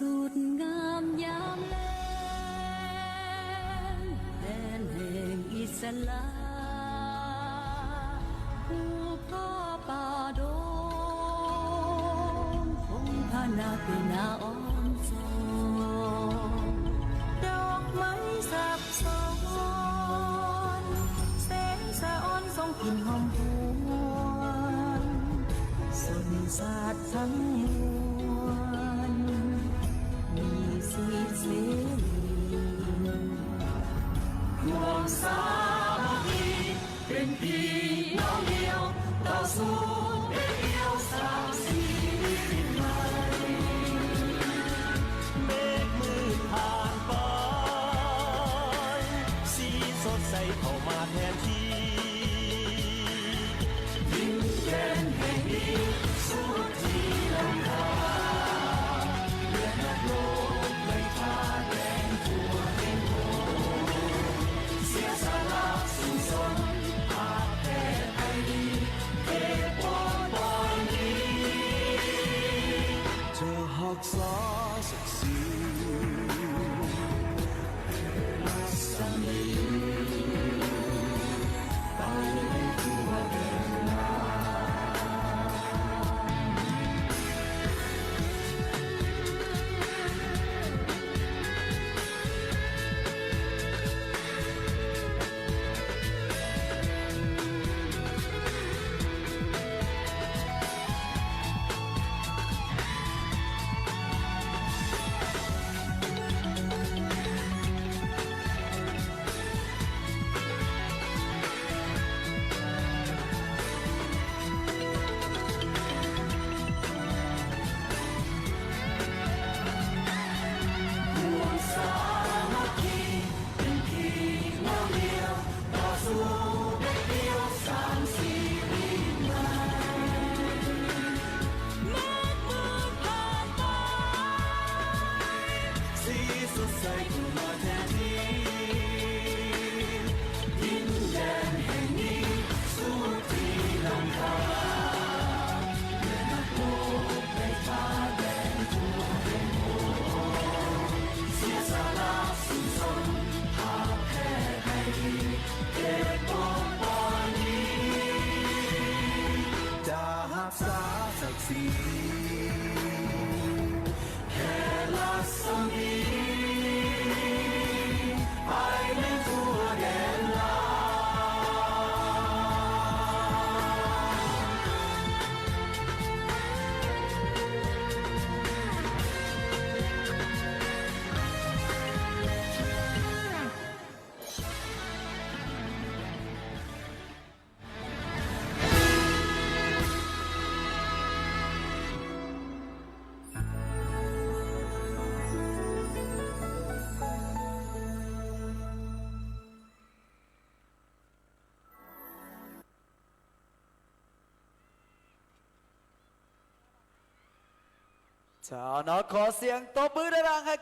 สุดงามยามแลงแดนแห่งอิสลามผู้พ่อป่าดงคงพานาเป็นนาอ้อมจอมดอกไม้สับสนแสงสะอ้อนส่งกลิ่นหอมหวนสุดสาดทั้งมวลมีสีเสรีห่วงสามัคคีเป็นพี่น้องเดียวต่อสู้เดียวสร้างสีใหม่เมฆมืดผ่านไปสีสดใสเข้ามาแทนที่ดินแดนแห่งนี้สุดที่ลำคาเลือดนักโลกไม่พาแดงทั่วเป็นโลกเสียสละสู่สนภาคแผ่ไทยดีเก็บปอนปอนนี้เธอหักษาศักดิ์ศรีสามีไปทั่วแดนนา ชาวนอขอเสียงตบมือดังๆให้